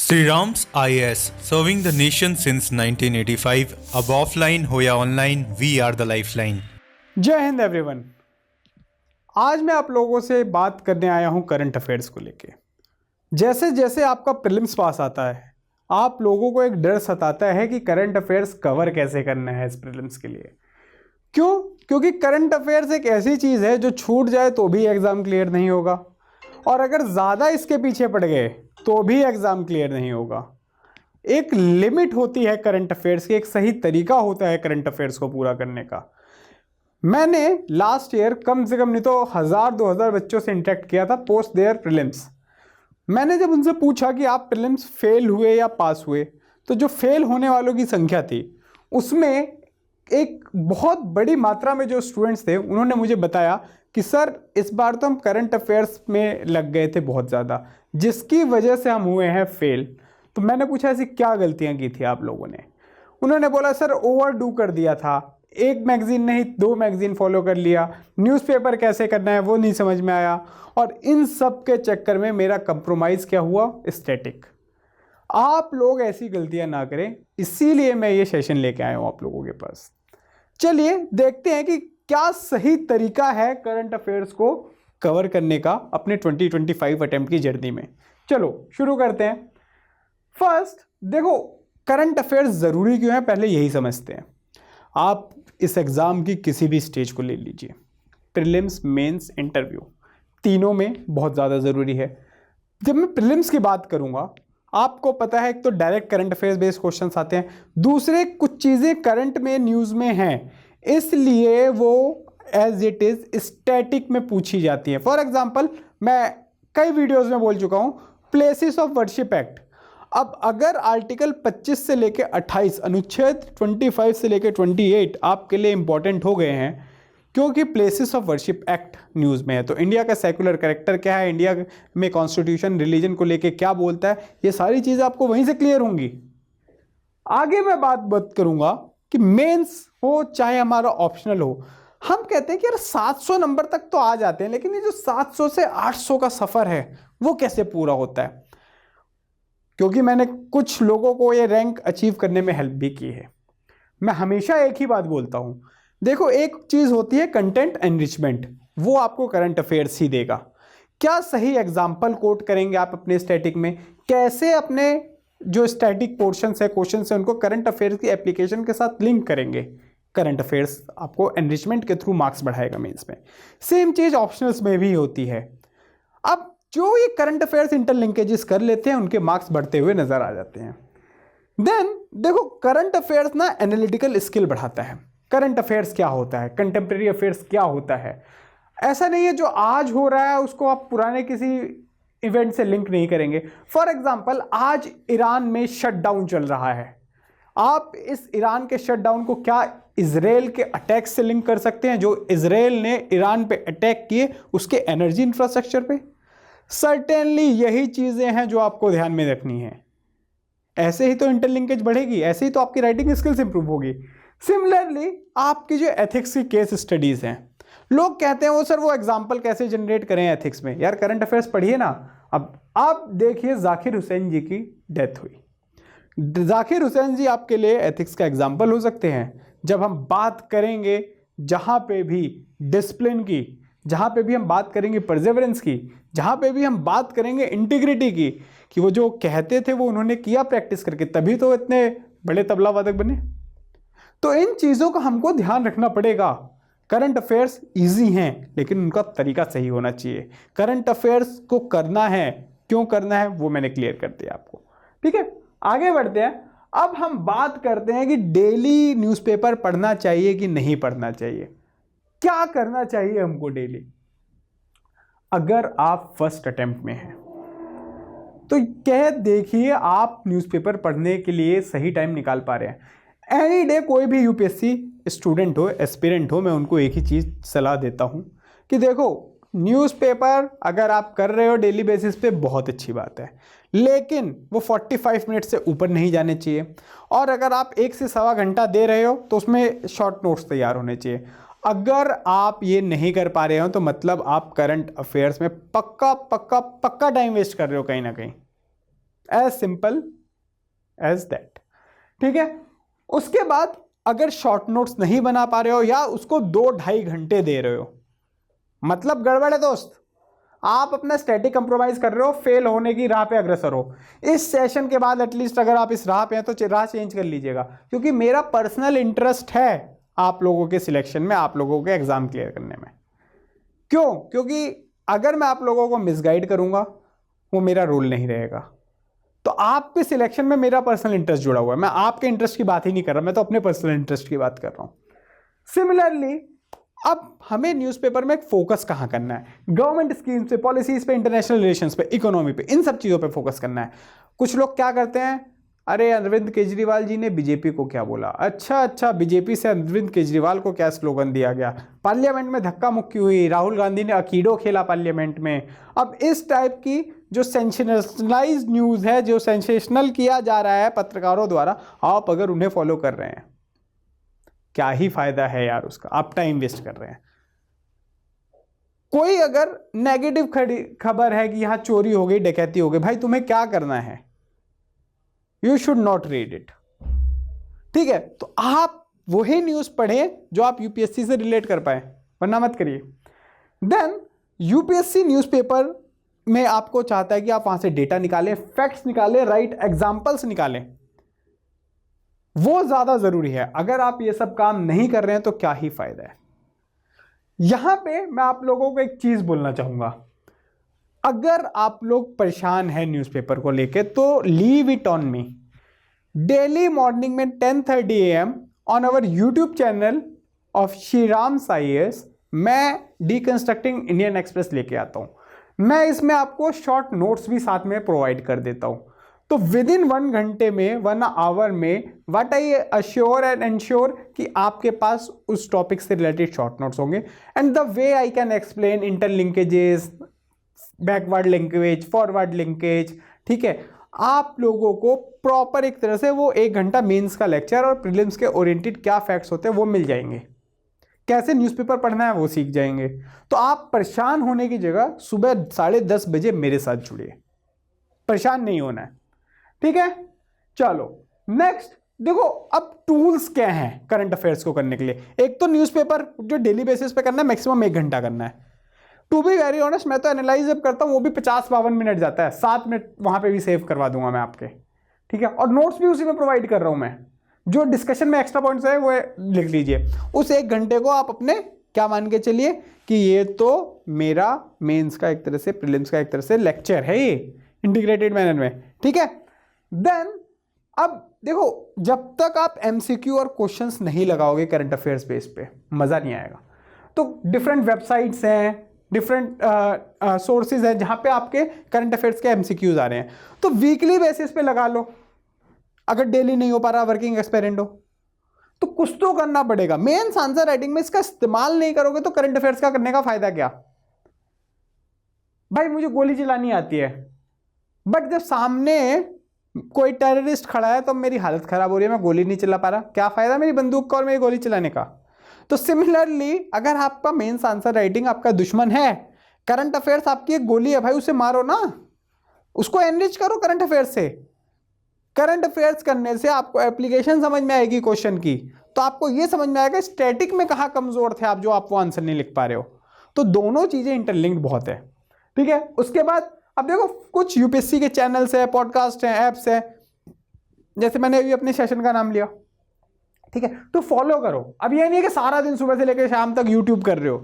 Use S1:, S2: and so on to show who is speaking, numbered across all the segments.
S1: Sriram's IAS, serving the nation since 1985. अब offline हो या online, we are the lifeline.
S2: जय हिंद एवरीवन। आज मैं आप लोगों से बात करने आया हूं करंट अफेयर्स को लेके। जैसे जैसे आपका प्रीलिम्स पास आता है, आप लोगों को एक डर सताता है कि करंट अफेयर्स कवर कैसे करना है इस प्रीलिम्स के लिए। क्यों? क्योंकि करंट अफेयर्स एक ऐसी चीज़ है जो छूट जाए तो भी एग्ज़ाम क्लियर नहीं होगा, और अगर ज़्यादा इसके पीछे पड़ गए तो भी एग्ज़ाम क्लियर नहीं होगा। एक लिमिट होती है करंट अफेयर्स की, एक सही तरीका होता है करंट अफेयर्स को पूरा करने का। मैंने लास्ट ईयर कम से कम नहीं तो 1000-2000 बच्चों से इंटरेक्ट किया था पोस्ट देयर प्रीलिम्स। मैंने जब उनसे पूछा कि आप प्रीलिम्स फेल हुए या पास हुए, तो जो फेल होने वालों की संख्या थी उसमें एक बहुत बड़ी मात्रा में जो स्टूडेंट्स थे उन्होंने मुझे बताया कि सर इस बार तो हम करंट अफेयर्स में लग गए थे बहुत ज़्यादा, जिसकी वजह से हम हुए हैं फेल। तो मैंने पूछा ऐसी क्या गलतियां की थी आप लोगों ने? उन्होंने बोला सर ओवर डू कर दिया था, एक मैगजीन नहीं 2 मैगजीन फॉलो कर लिया, न्यूज़पेपर कैसे करना है वो नहीं समझ में आया, और इन सब के चक्कर में मेरा कंप्रोमाइज़ क्या हुआ? स्टैटिक। आप लोग ऐसी गलतियां ना करें, इसीलिए मैं ये सेशन लेके आया हूं आप लोगों के पास। चलिए देखते हैं कि क्या सही तरीका है करंट अफेयर्स को कवर करने का अपने 2025 अटेम्प्ट की जर्नी में। चलो शुरू करते हैं। फर्स्ट देखो, करंट अफेयर्स ज़रूरी क्यों है पहले यही समझते हैं। आप इस एग्ज़ाम की किसी भी स्टेज को ले लीजिए, प्रीलिम्स, मेंस, इंटरव्यू, तीनों में बहुत ज़्यादा ज़रूरी है। जब मैं प्रीलिम्स की बात करूँगा, आपको पता है एक तो direct current affairs based questions आते हैं, दूसरे कुछ चीज़ें करंट में न्यूज़ में हैं, इसलिए वो एज इट इज़ स्टैटिक में पूछी जाती है। फॉर एग्जाम्पल, मैं कई वीडियोज़ में बोल चुका हूँ, प्लेसेस ऑफ वर्शिप एक्ट। अब अगर आर्टिकल 25 से लेके 28, अनुच्छेद 25 से लेके 28 आपके लिए इंपॉर्टेंट हो गए हैं क्योंकि places of worship act news में है, तो इंडिया का सेकुलर कैरेक्टर क्या है, इंडिया में कॉन्स्टिट्यूशन रिलीजन को लेके क्या बोलता है, ये सारी चीज़ें आपको वहीं से क्लियर होंगी। आगे मैं बात करूंगा कि मेंस हो चाहे हमारा ऑप्शनल हो, हम कहते हैं कि यार 700 नंबर तक तो आ जाते हैं, लेकिन ये जो 700 से 800 का सफ़र है वो कैसे पूरा होता है? क्योंकि मैंने कुछ लोगों को ये रैंक अचीव करने में हेल्प भी की है। मैं हमेशा एक ही बात बोलता हूं, देखो एक चीज़ होती है कंटेंट एनरिचमेंट, वो आपको करंट अफेयर्स ही देगा। क्या सही एग्जाम्पल कोट करेंगे आप अपने स्टैटिक में, कैसे अपने जो स्टैटिक पोर्शंस है, क्वेश्चन है, उनको करंट अफेयर्स की एप्लीकेशन के साथ लिंक करेंगे, करंट अफेयर्स आपको एनरिचमेंट के थ्रू मार्क्स बढ़ाएगा मेंस में। सेम चीज़ ऑप्शनल्स में भी होती है। अब जो ये करंट अफेयर्स इंटरलिंकेजेस कर लेते हैं उनके मार्क्स बढ़ते हुए नजर आ जाते हैं। देन देखो, करंट अफेयर्स ना एनालिटिकल स्किल बढ़ाता है। करंट अफेयर्स क्या होता है, कंटेम्प्रेरी अफेयर्स क्या होता है, ऐसा नहीं है जो आज हो रहा है उसको आप पुराने किसी इवेंट से लिंक नहीं करेंगे। फॉर एग्जाम्पल, आज ईरान में शटडाउन चल रहा है, आप इस ईरान के शटडाउन को क्या इजराइल के अटैक से लिंक कर सकते हैं, जो इजराइल ने ईरान पे अटैक किए उसके एनर्जी इंफ्रास्ट्रक्चर पे? सर्टेनली यही चीज़ें हैं जो आपको ध्यान में रखनी है। ऐसे ही तो इंटरलिंकेज बढ़ेगी, ऐसे ही तो आपकी राइटिंग स्किल्स इंप्रूव होगी। सिमिलरली आपकी जो एथिक्स की केस स्टडीज़ हैं, लोग कहते हैं वो सर वो एग्जाम्पल कैसे जनरेट करें एथिक्स में? यार करंट अफेयर्स पढ़िए ना। अब आप देखिए, जाकिर हुसैन जी की डेथ हुई। जाकिर हुसैन जी आपके लिए एथिक्स का एग्जाम्पल हो सकते हैं। जब हम बात करेंगे जहाँ पे भी डिसिप्लिन की, जहाँ पे भी हम बात करेंगे परसेवरेंस की, जहाँ पे भी हम बात करेंगे इंटीग्रिटी की, कि वो जो कहते थे वो उन्होंने किया प्रैक्टिस करके, तभी तो इतने बड़े तबला वादक बने। तो इन चीज़ों का हमको ध्यान रखना पड़ेगा। करंट अफेयर्स इजी हैं, लेकिन उनका तरीका सही होना चाहिए। करंट अफेयर्स को करना है, क्यों करना है वो मैंने क्लियर कर दिया आपको। ठीक है, आगे बढ़ते हैं। अब हम बात करते हैं कि डेली न्यूज़पेपर पढ़ना चाहिए कि नहीं पढ़ना चाहिए, क्या करना चाहिए हमको डेली। अगर आप फर्स्ट अटेम्प्ट में हैं तो कह देखिए आप न्यूज़पेपर पढ़ने के लिए सही टाइम निकाल पा रहे हैं। एनी डे कोई भी यूपीएससी स्टूडेंट हो, एस्पिरेंट हो, मैं उनको एक ही चीज़ सलाह देता हूं कि देखो न्यूज़पेपर अगर आप कर रहे हो डेली बेसिस पे बहुत अच्छी बात है, लेकिन वो 45 मिनट से ऊपर नहीं जाने चाहिए। और अगर आप 1 से सवा घंटा दे रहे हो तो उसमें शॉर्ट नोट्स तैयार होने चाहिए। अगर आप ये नहीं कर पा रहे हो तो मतलब आप करंट अफेयर्स में पक्का पक्का पक्का टाइम वेस्ट कर रहे हो कहीं ना कहीं। As simple as that. ठीक है, उसके बाद अगर शॉर्ट नोट्स नहीं बना पा रहे हो या उसको 2-2.5 घंटे दे रहे हो, मतलब गड़बड़ है दोस्त। आप अपना स्टैटिक कंप्रोमाइज कर रहे हो, फेल होने की राह पे अग्रसर हो। इस सेशन के बाद एटलीस्ट अगर आप इस राह पे हैं तो राह चेंज कर लीजिएगा, क्योंकि मेरा पर्सनल इंटरेस्ट है आप लोगों के सिलेक्शन में, आप लोगों के एग्जाम क्लियर करने में। क्यों? क्योंकि अगर मैं आप लोगों को मिसगाइड करूंगा वो मेरा रोल नहीं रहेगा। तो आपके सिलेक्शन में मेरा पर्सनल इंटरेस्ट जुड़ा हुआ है। मैं आपके इंटरेस्ट की बात ही नहीं कर रहा, मैं तो अपने पर्सनल इंटरेस्ट की बात कर रहा हूं। सिमिलरली अब हमें न्यूज़पेपर में फोकस कहां करना है? गवर्नमेंट स्कीम्स पे, पॉलिसीज पे, इंटरनेशनल रिलेशंस पे, इकोनॉमी पे, इन सब चीजों पे फोकस करना है। कुछ लोग क्या करते हैं, अरे अरविंद केजरीवाल जी ने बीजेपी को क्या बोला, अच्छा बीजेपी से अरविंद केजरीवाल को क्या स्लोगन दिया गया, पार्लियामेंट में धक्का मुक्की हुई, राहुल गांधी ने अकीडो खेला पार्लियामेंट में। अब इस टाइप की जो सेंसेशनलाइज न्यूज़ है, जो सेंसेशनल किया जा रहा है पत्रकारों द्वारा, आप अगर उन्हें फॉलो कर रहे हैं, क्या ही फायदा है यार उसका, आप टाइम वेस्ट कर रहे हैं। कोई अगर नेगेटिव खबर है कि यहां चोरी हो गई, डकैती हो गई, भाई तुम्हें क्या करना है? You should not read it. ठीक है, तो आप वही न्यूज पढ़ें जो आप यूपीएससी से रिलेट कर पाए, वरना मत करिए। देन यूपीएससी न्यूज़पेपर में आपको चाहता है कि आप वहां से डेटा निकालें, फैक्ट्स निकालें, राइट एग्जांपल्स निकालें। वो ज्यादा जरूरी है। अगर आप ये सब काम नहीं कर रहे हैं तो क्या ही फायदा है। यहां पे मैं आप लोगों को एक चीज बोलना चाहूंगा, अगर आप लोग परेशान हैं न्यूज़पेपर को लेके तो leave it on me. Daily morning में 10:30 AM on our YouTube channel of Shriram IAS मैं डीकंस्ट्रक्टिंग इंडियन एक्सप्रेस लेके आता हूं। मैं इसमें आपको शॉर्ट नोट्स भी साथ में प्रोवाइड कर देता हूं। तो विद इन 1 घंटे में, 1 आवर में, what I assure and ensure कि आपके पास उस टॉपिक से रिलेटेड शॉर्ट नोट्स होंगे। And the way I can explain interlinkages, backward linkage, forward linkage, ठीक है, आप लोगों को प्रॉपर एक तरह से वो 1 घंटा मेंस का लेक्चर और प्रीलिम्स के ओरिएंटेड क्या फैक्ट्स होते हैं वो मिल जाएंगे। कैसे न्यूज़पेपर पढ़ना है वो सीख जाएंगे। तो आप परेशान होने की जगह सुबह 10:30 बजे मेरे साथ जुड़िए, परेशान नहीं होना है। ठीक है, चलो नेक्स्ट देखो, अब टूल्स क्या हैं करंट अफेयर्स को करने के लिए। एक तो न्यूज़पेपर जो डेली बेसिस पे करना है, मैक्सिमम 1 घंटा करना है। टू बी वेरी ऑनेस्ट, मैं तो एनालाइज जब करता हूं वो भी 50-52 मिनट जाता है, 7 मिनट वहां पे भी सेव करवा दूंगा मैं आपके। ठीक है, और नोट्स भी उसी में प्रोवाइड कर रहा हूं मैं। जो डिस्कशन में एक्स्ट्रा पॉइंट्स है वो लिख लीजिए। उस 1 घंटे को आप अपने क्या मान के चलिए कि ये तो मेरा मेंस का एक तरह से, प्रीलिम्स का एक तरह से लेक्चर है ये, इंटीग्रेटेड मैनर में। ठीक है, देन अब देखो, जब तक आप एमसीक्यू और क्वेश्चंस नहीं लगाओगे करंट अफेयर्स बेस पे, मजा नहीं आएगा। तो डिफरेंट वेबसाइट्स हैं, डिफरेंट सोर्सेज हैं जहां पे आपके करंट अफेयर्स के एमसीक्यूज आ रहे हैं। तो वीकली बेसिस पे लगा लो, अगर डेली नहीं हो पा रहा, वर्किंग एक्सपेरिमेंट हो तो कुछ तो करना पड़ेगा। मेंस आंसर राइटिंग में इसका इस्तेमाल नहीं करोगे तो करंट अफेयर्स का करने का फायदा क्या? भाई मुझे गोली चलानी आती है, बट जब सामने कोई टेररिस्ट खड़ा है तो मेरी हालत खराब हो रही है, मैं गोली नहीं चला पा रहा, क्या फायदा मेरी बंदूक का और मेरी गोली चलाने का? तो सिमिलरली अगर आपका मेंस आंसर राइटिंग आपका दुश्मन है, करंट अफेयर्स आपकी एक गोली है, भाई उसे मारो ना, उसको एनरिच करो करंट अफेयर्स से। करंट अफेयर्स करने से आपको एप्लीकेशन समझ में आएगी क्वेश्चन की, तो आपको यह समझ में आएगा स्टैटिक में कहां कमजोर थे आप, जो आप वो आंसर नहीं लिख पा रहे हो। तो दोनों चीजें इंटरलिंक्ड बहुत है। ठीक है, उसके बाद अब देखो, कुछ यूपीएससी के चैनल्स है, पॉडकास्ट हैं, ऐप्स है, जैसे मैंने अभी अपने सेशन का नाम लिया। ठीक है, तो फॉलो करो। अब ये नहीं है कि सारा दिन सुबह से लेकर शाम तक यूट्यूब कर रहे हो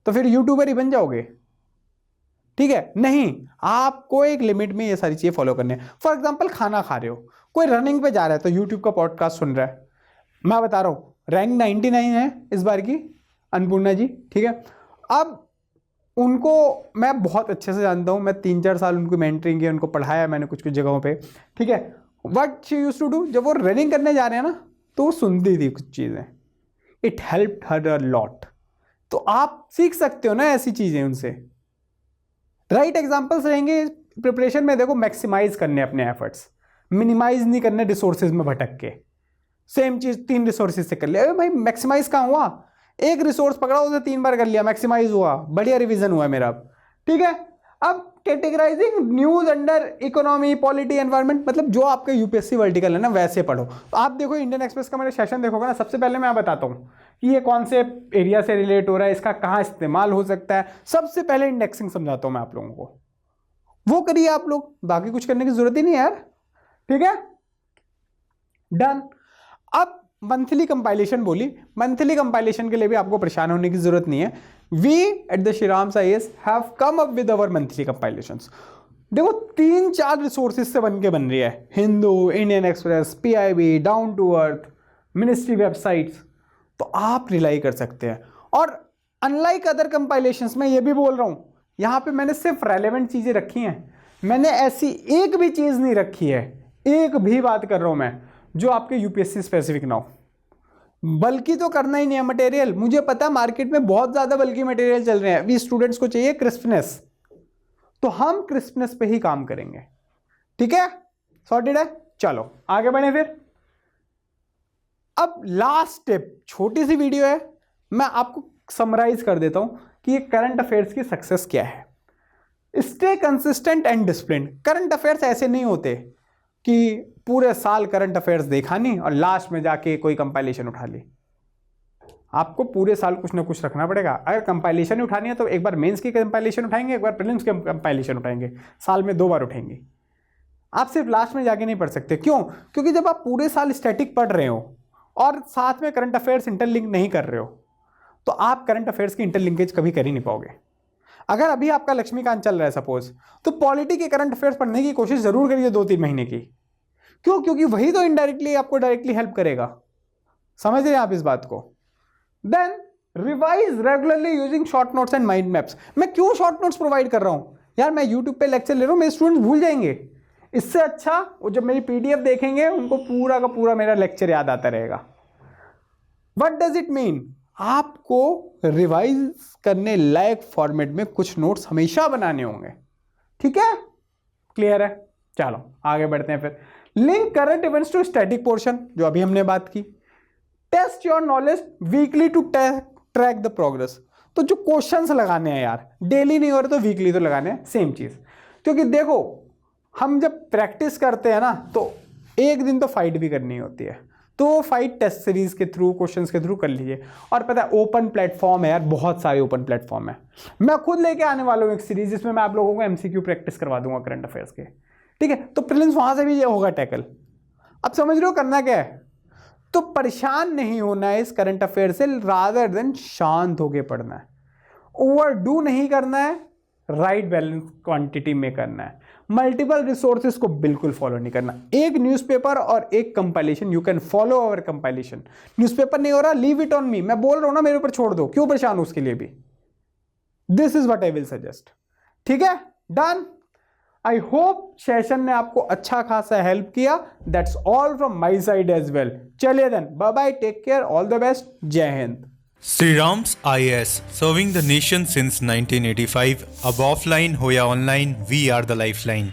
S2: तो फिर यूट्यूबर ही बन जाओगे। ठीक है, नहीं, आपको एक लिमिट में ये सारी चीजें फॉलो करनी है। फॉर एग्जांपल खाना खा रहे हो, कोई रनिंग पे जा रहा है तो यूट्यूब का पॉडकास्ट सुन रहा है। मैं बता रहा हूं रैंक 99 है इस बार की अन्नपूर्णा जी। ठीक है, अब उनको मैं बहुत अच्छे से जानता हूं, मैं 3-4 साल उनको मेंटरिंग किया, उनको पढ़ाया मैंने कुछ कुछ जगहों पे। ठीक है, what she used to do, जब वो रनिंग करने जा रहे हैं ना तो वो सुनती थी कुछ चीज़ें, it helped her a lot. तो आप सीख सकते हो ना ऐसी चीज़ें उनसे। राइट एग्जाम्पल्स रहेंगे प्रिपरेशन में। देखो, मैक्सिमाइज करने अपने एफर्ट्स, मिनिमाइज नहीं करने रिसोर्सेज में भटक के। सेम चीज़ 3 रिसोर्सेज से कर लिया, अरे भाई मैक्सिमाइज कहाँ हुआ, एक रिसोर्स पकड़ा उसे 3 बार कर लिया, मैक्सिमाइज हुआ, बढ़िया रिवीजन हुआ मेरा। ठीक है, अब categorising news under economy, polity, environment, मतलब जो आपके यूपीएससी वर्टिकल है ना वैसे पढ़ो। तो आप देखो इंडियन एक्सप्रेस का मैंने सेशन देखोगे ना, सबसे पहले मैं बताता हूँ कि ये कौन से एरिया से रिलेट हो रहा है, इसका कहाँ इस्तेमाल हो सकता है। सबसे पहले इंडेक्सिंग समझाता हूँ मैं आप लोगों को, वो करिए आप लोग, बाकी कुछ करने की जरूरत ही नहीं है यार, ठीक है, डन। अब मंथली कंपाइलेशन बोली, मंथली कंपाइलेशन के लिए भी आपको परेशान होने की जरूरत नहीं है। We at the Shriram's IAS have come up with our monthly compilations. देखो 3-4 रिसोर्सेज से बन रही है, Hindu, Indian Express, PIB, down to earth, ministry websites, तो आप रिलाई कर सकते हैं। और अनलाइक अदर कंपाइलेशंस, मैं ये भी बोल रहा हूं, यहां पे मैंने सिर्फ रेलेवेंट चीजें रखी हैं, मैंने ऐसी एक भी चीज नहीं रखी है, एक भी बात कर रहा हूं मैं जो आपके यूपीएससी स्पेसिफिक ना हो। बल्कि तो करना ही नहीं है मटेरियल, मुझे पता है मार्केट में बहुत ज्यादा बल्कि मटेरियल चल रहे हैं, अभी स्टूडेंट्स को चाहिए क्रिस्पनेस, तो हम क्रिस्पनेस पे ही काम करेंगे, ठीक है, सॉर्टेड है। चलो आगे बढ़े फिर। अब लास्ट स्टेप, छोटी सी वीडियो है, मैं आपको समराइज कर देता हूं कि ये करंट अफेयर्स की सक्सेस क्या है। Stay consistent and discipline. Current affairs ऐसे नहीं होते कि पूरे साल करंट अफेयर्स देखा नहीं और लास्ट में जाके कोई कंपाइलेशन उठा ली। आपको पूरे साल कुछ ना कुछ रखना पड़ेगा। अगर कंपाइलेशन उठानी है तो एक बार मेंस की कंपाइलेशन उठाएंगे, एक बार प्रीलिम्स की कंपाइलेशन उठाएंगे, साल में 2 बार उठाएंगे। आप सिर्फ लास्ट में जाके नहीं पढ़ सकते। क्यों? क्योंकि जब आप पूरे साल स्टैटिक पढ़ रहे हो और साथ में करंट अफेयर्स इंटरलिंक नहीं कर रहे हो, तो आप करंट अफेयर्स की इंटरलिंकेज कभी कर ही नहीं पाओगे। अगर अभी आपका लक्ष्मीकांत चल रहा है सपोज, तो पॉलिटी के करंट अफेयर्स पढ़ने की कोशिश जरूर करिए 2-3 महीने की। क्यों? क्योंकि वही तो इनडायरेक्टली आपको डायरेक्टली हेल्प करेगा। समझ रहे हैं आप इस बात को? Then revise regularly using short notes and mind maps. मैं क्यों शॉर्ट नोट्स प्रोवाइड कर रहा हूं यार? मैं यूट्यूब पे लेक्चर ले रहा हूं, मेरे स्टूडेंट्स भूल जाएंगे। इससे अच्छा वो जब मेरी PDF देखेंगे उनको पूरा का पूरा मेरा लेक्चर याद आता रहेगा। What does it mean? आपको रिवाइज करने लायक फॉर्मेट में कुछ नोट्स हमेशा बनाने होंगे, ठीक है? क्लियर है? चलो आगे बढ़ते हैं फिर। Link current events to static portion, जो अभी हमने बात की। Test your knowledge weekly to track the progress. तो जो क्वेश्चंस लगाने हैं यार, डेली नहीं हो रहे तो वीकली तो लगाने हैं, सेम चीज। क्योंकि देखो हम जब प्रैक्टिस करते हैं ना, तो एक दिन तो फाइट भी करनी होती है, तो वो फाइट टेस्ट सीरीज के थ्रू, क्वेश्चंस के थ्रू कर लीजिए। और पता है ओपन प्लेटफॉर्म है यार, बहुत सारे ओपन प्लेटफॉर्म है। मैं खुद लेके आने वाला हूँ एक सीरीज जिसमें मैं आप लोगों को MCQ प्रैक्टिस करवा दूंगा करंट अफेयर्स के, ठीक है? तो प्रीलिम्स वहां से भी होगा टैकल। अब समझ रहे हो करना क्या है? तो परेशान नहीं होना है इस करंट अफेयर से, रादर देन शांत होके पढ़ना है। ओवरडू नहीं करना है, राइट बैलेंस क्वांटिटी में करना है। मल्टीपल रिसोर्सेज को बिल्कुल फॉलो नहीं करना। एक न्यूज़पेपर और एक compilation, you can follow our compilation. Newspaper नहीं हो रहा, लीव इट ऑन मी। मैं बोल रहा हूं ना, मेरे ऊपर छोड़ दो, क्यों परेशान हो उसके लिए भी। This is what I will suggest, ठीक है? डन। आई होप सेशन ने आपको अच्छा खासा हेल्प किया। That's all from my side as well. चलिए then, bye bye, take care, all the best, जय Hind.
S1: Sriram's IAS, serving the nation since 1985. Ab offline ho ya online, we are the lifeline.